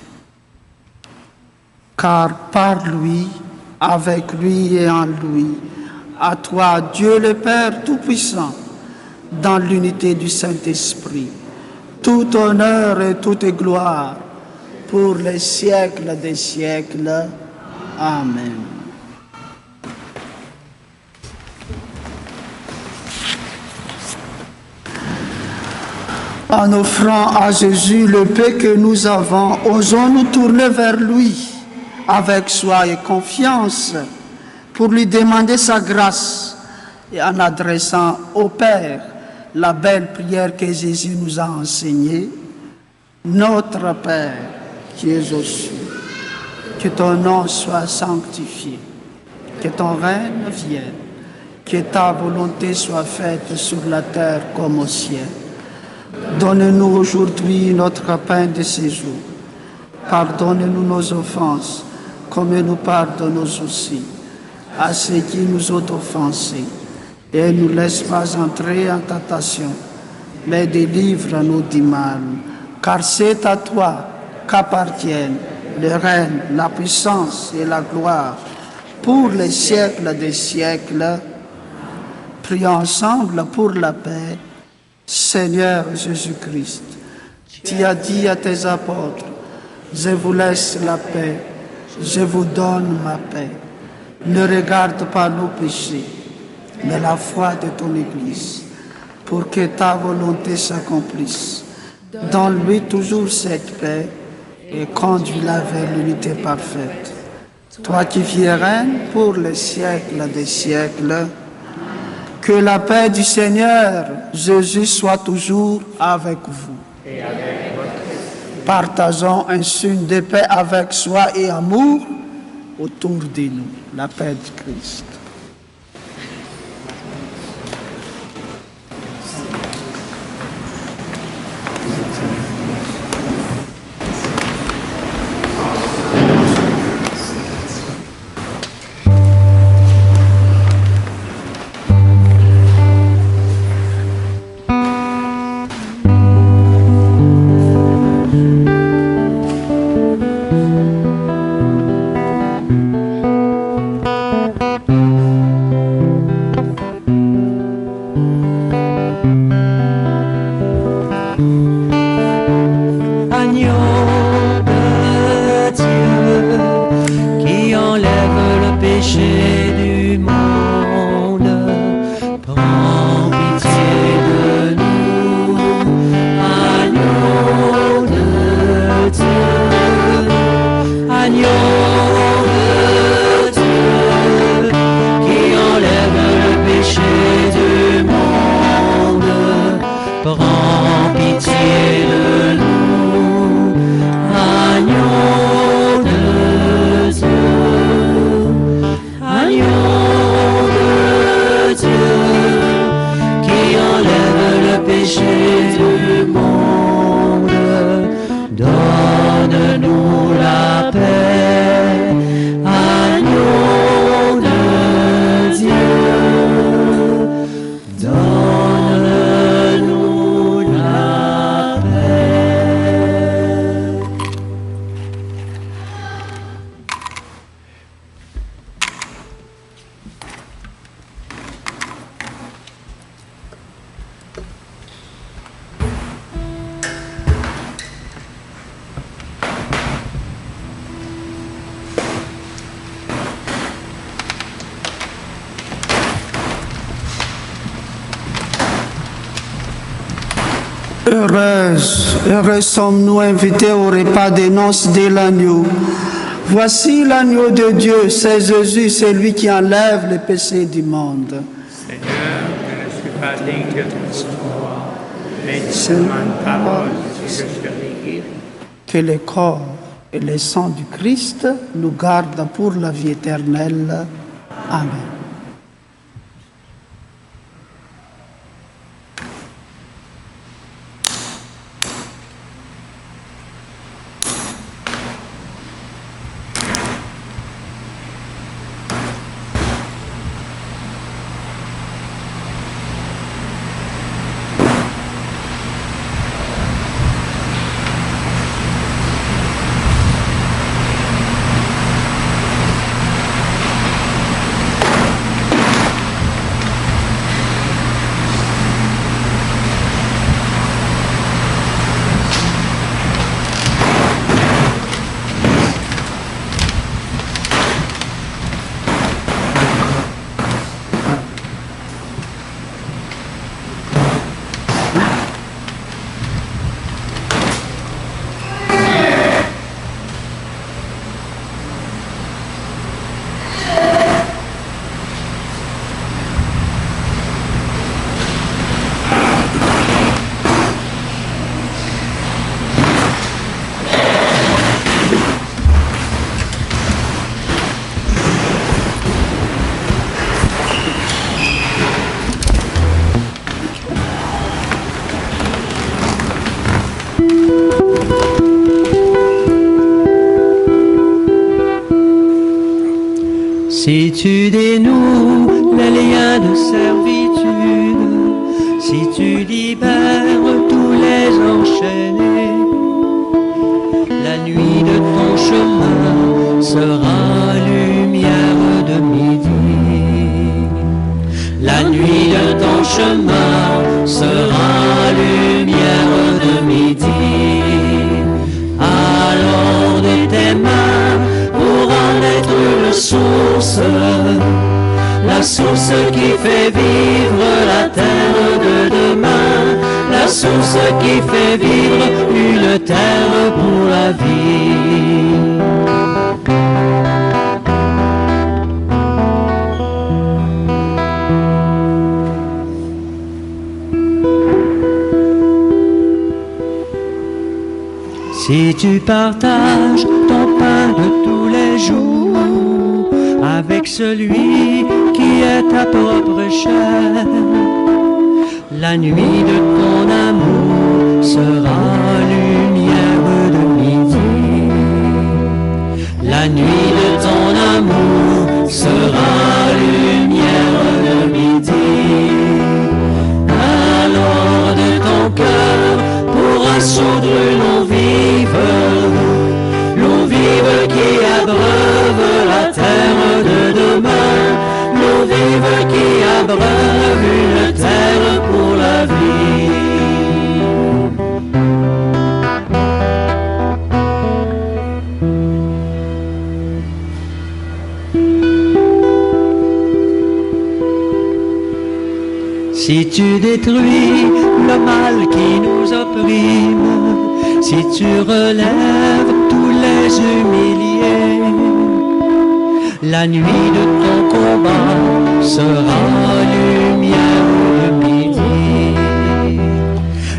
Car par lui, avec lui et en lui, à toi, Dieu le Père Tout-Puissant, dans l'unité du Saint-Esprit, tout honneur et toute gloire pour les siècles des siècles. Amen. En offrant à Jésus le paix que nous avons, osons nous tourner vers lui avec joie et confiance pour lui demander sa grâce et en adressant au Père la belle prière que Jésus nous a enseignée. Notre Père qui es aux cieux, que ton nom soit sanctifié, que ton règne vienne, que ta volonté soit faite sur la terre comme au ciel. Donne-nous aujourd'hui notre pain de ce jour. Pardonne-nous nos offenses, comme nous pardonnons aussi à ceux qui nous ont offensés. Et ne nous laisse pas entrer en tentation, mais délivre-nous du mal. Car c'est à toi qu'appartiennent le règne, la puissance et la gloire pour les siècles des siècles. Prions ensemble pour la paix. Seigneur Jésus-Christ, tu as dit à tes apôtres, je vous laisse la paix, je vous donne ma paix. Ne regarde pas nos péchés, mais la foi de ton Église, pour que ta volonté s'accomplisse. Donne-lui toujours cette paix et conduis-la vers l'unité parfaite. Toi qui vis et règnes pour les siècles des siècles, que la paix du Seigneur Jésus soit toujours avec vous. Et avec votre esprit. Partageons un signe de paix avec joie et amour autour de nous. La paix du Christ. Heureux sommes-nous invités au repas des noces de l'agneau. Voici l'agneau de Dieu, c'est Jésus, c'est lui qui enlève les péchés du monde. Seigneur, je ne suis pas digne de ton recevoir, mais dis-moi une parole et je serai guéri. Que le corps et le sang du Christ nous gardent pour la vie éternelle. Amen. Si tu dénoues les liens de servitude, si tu libères tous les enchaînés, la nuit de ton chemin sera lumière de midi. La nuit de ton chemin sera lumière de midi. Alors de tes mains pourra naître une source, la source qui fait vivre la terre de demain, la source qui fait vivre une terre pour la vie. Si tu partages ton pain de tous les jours avec celui qui est ta propre chair, la nuit de ton amour sera lumière de midi. La nuit de ton amour sera lumière de midi. Alors de ton cœur pourra sourdre l'eau vive qui abreuve la terre de demain, l'eau vive qui abreuve une terre pour la vie. Si tu détruis le mal qui nous opprime, si tu relèves tous les humiliés, la nuit de ton combat sera lumière de midi.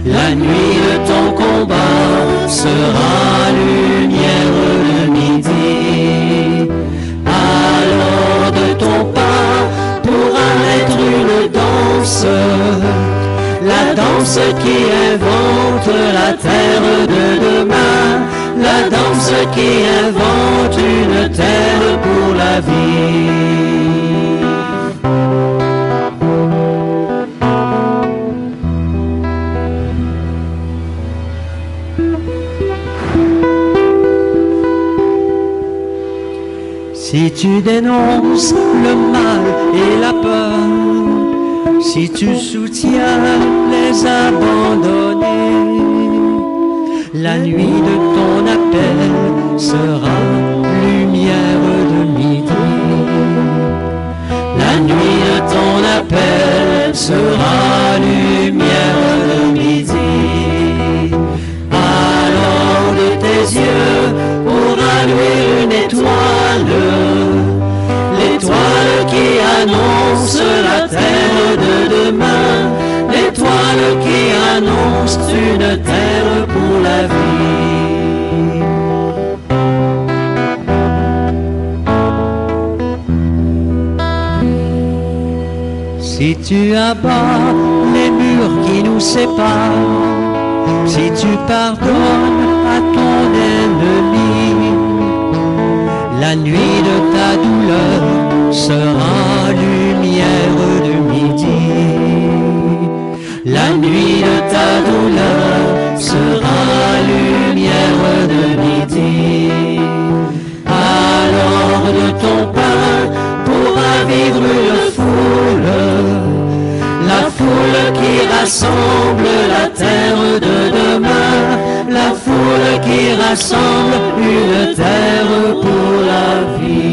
La nuit de ton combat sera lumière de midi. Alors de ton pas pourra naître une danse, la danse qui invente la terre de demain, la danse qui invente une terre pour la vie. Si tu dénonces le mal et la peur, si tu soutiens les abandonnés, la nuit de ton appel sera lumière de midi. La nuit de ton appel sera lumière de midi. l'étoile qui annonce la terre de demain, l'étoile qui annonce une terre pour la vie. Si tu abats les murs qui nous séparent, si tu pardonnes à ton ennemi, la nuit de ta douleur sera lumière de midi. La nuit de ta douleur sera lumière de midi. Alors de ton pain pourra vivre une foule, la foule qui rassemble la terre de demain, la foule qui rassemble une terre pour la vie.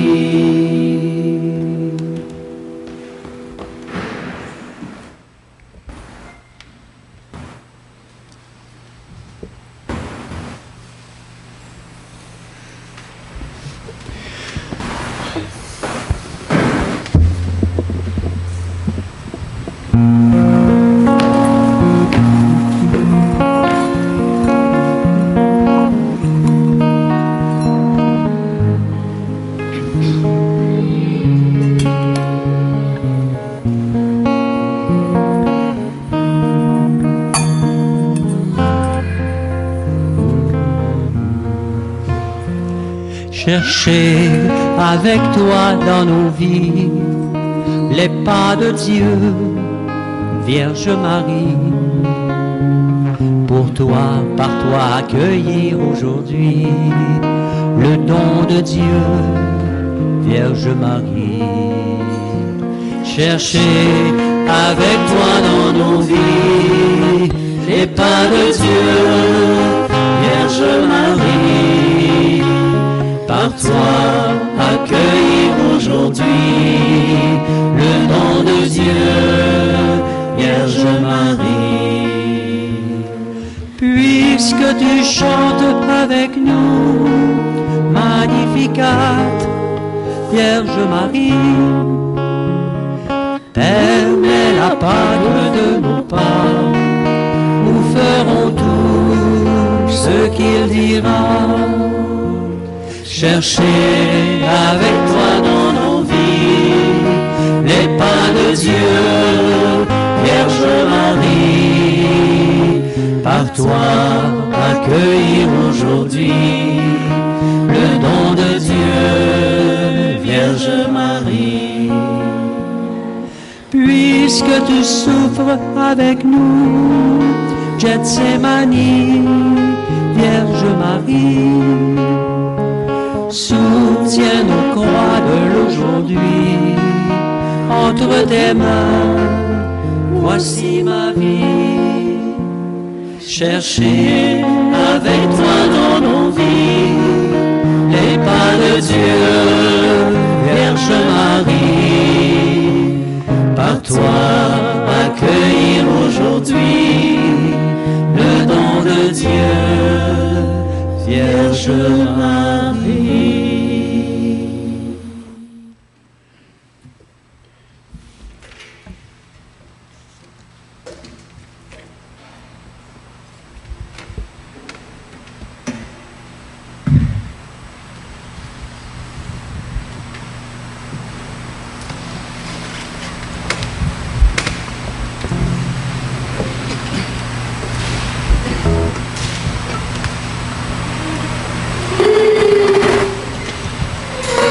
Chercher avec toi dans nos vies les pas de Dieu, Vierge Marie. Pour toi, par toi accueillir aujourd'hui le don de Dieu, Vierge Marie. Chercher avec toi dans nos vies les pas de Dieu, Vierge Marie. Par toi, accueillir aujourd'hui le nom de Dieu, Vierge Marie. Puisque tu chantes avec nous, Magnificat, Vierge Marie, permets la Pâque de nos pas, nous ferons tout ce qu'il dira. Chercher avec toi dans nos vies les pas de Dieu, Vierge Marie. Par toi, accueillir aujourd'hui le don de Dieu, Vierge Marie. Puisque tu souffres avec nous, Gethsémani, Vierge Marie, soutiens nos croix de l'aujourd'hui entre tes mains, voici ma vie. Chercher avec toi dans nos vies les pas de Dieu, Vierge Marie. Par toi, accueillir aujourd'hui le don de Dieu, Vierge Marie.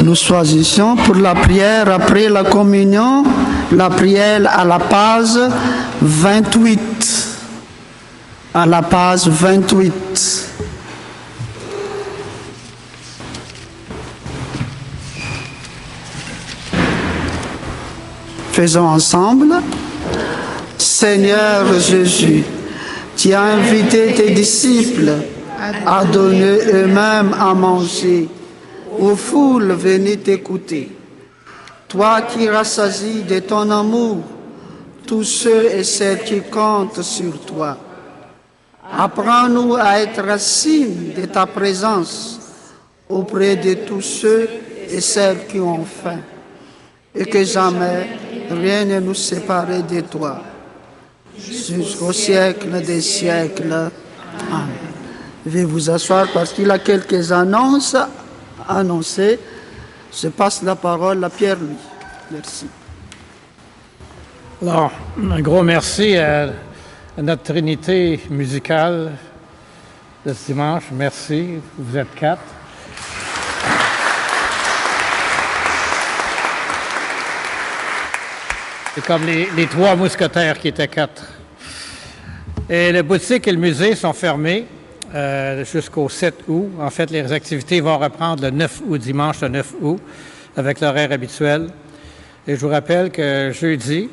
Nous choisissons pour la prière après la communion, la prière à la page 28. À la page 28. Faisons ensemble. Seigneur Jésus, tu as invité tes disciples à donner eux-mêmes à manger aux foules venues t'écouter. Toi qui rassasies de ton amour tous ceux et celles qui comptent sur toi. Apprends-nous à être signes de ta présence auprès de tous ceux et celles qui ont faim, et que jamais rien ne nous séparer de toi, jusqu'au siècle des siècles. Amen. Veuillez vous asseoir parce qu'il a quelques annonces à annoncer. Je passe la parole à Pierre-Louis. Merci. Alors, un gros merci à notre trinité musicale de ce dimanche. Merci. Vous êtes 4. C'est comme les 3 mousquetaires qui étaient 4. Et la boutique et le musée sont fermés jusqu'au 7 août. En fait, les activités vont reprendre le 9 août, dimanche le 9 août, avec l'horaire habituel. Et je vous rappelle que jeudi,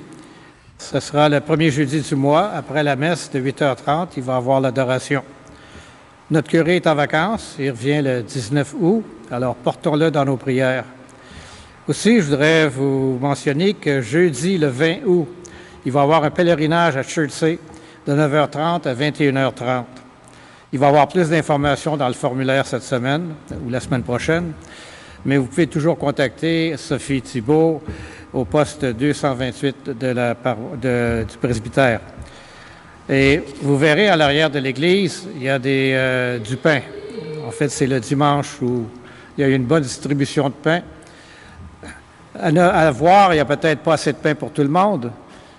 ce sera le premier jeudi du mois, après la messe de 8h30, il va y avoir l'adoration. Notre curé est en vacances, il revient le 19 août, alors portons-le dans nos prières. Aussi, je voudrais vous mentionner que jeudi, le 20 août, il va y avoir un pèlerinage à Chertsey de 9h30 à 21h30. Il va y avoir plus d'informations dans le formulaire cette semaine ou la semaine prochaine, mais vous pouvez toujours contacter Sophie Thibault au poste 228 du presbytère. Et vous verrez à l'arrière de l'église, il y a du pain. En fait, c'est le dimanche où il y a une bonne distribution de pain. À voir, il n'y a peut-être pas assez de pain pour tout le monde,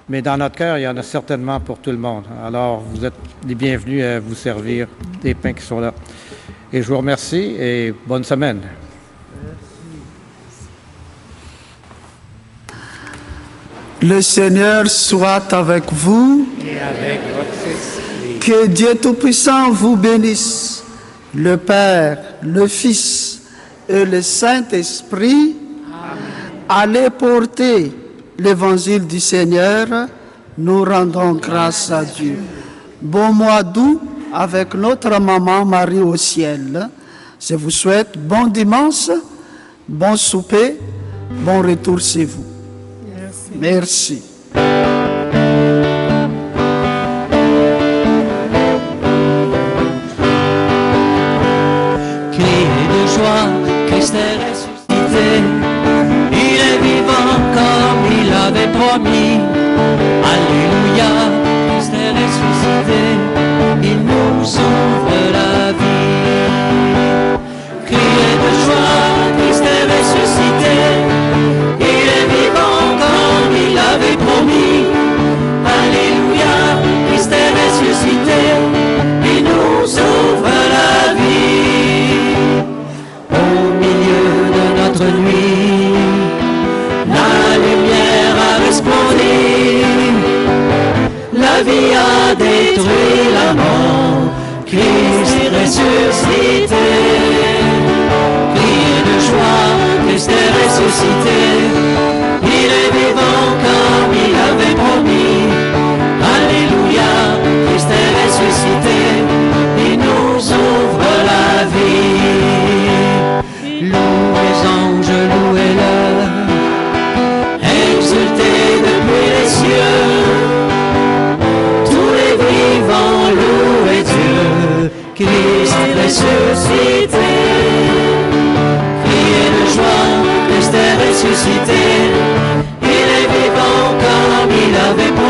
mais dans notre cœur, il y en a certainement pour tout le monde. Alors, vous êtes les bienvenus à vous servir des pains qui sont là. Et je vous remercie et bonne semaine. Le Seigneur soit avec vous. Et avec votre esprit. Que Dieu Tout-Puissant vous bénisse, le Père, le Fils et le Saint-Esprit. Allez porter l'évangile du Seigneur, nous rendons grâce à Dieu. Bon mois d'août avec notre maman Marie au ciel. Je vous souhaite bon dimanche, bon souper, bon retour chez vous. Merci. Criez de joie, Christ est ressuscité. Il est vivant comme il avait promis. Alléluia, Christ est ressuscité. Il nous ouvre la vie. Criez de joie, Christ est ressuscité. Il est vivant comme il avait promis. Alléluia, Christ est ressuscité. Il nous ouvre la vie. Au milieu de notre nuit, la lumière a resplendi. La vie a détruit la mort. Christ est ressuscité. Criez de joie, Christ est ressuscité. Il est vivant comme il avait promis. Alléluia, Christ est ressuscité. Il nous ouvre la vie. Louez les anges, louez-le. Exultez depuis les cieux. Tous les vivants, louez Dieu. Christ est ressuscité. Criez de joie, Christ est ressuscité. Il est vivant comme il avait promis.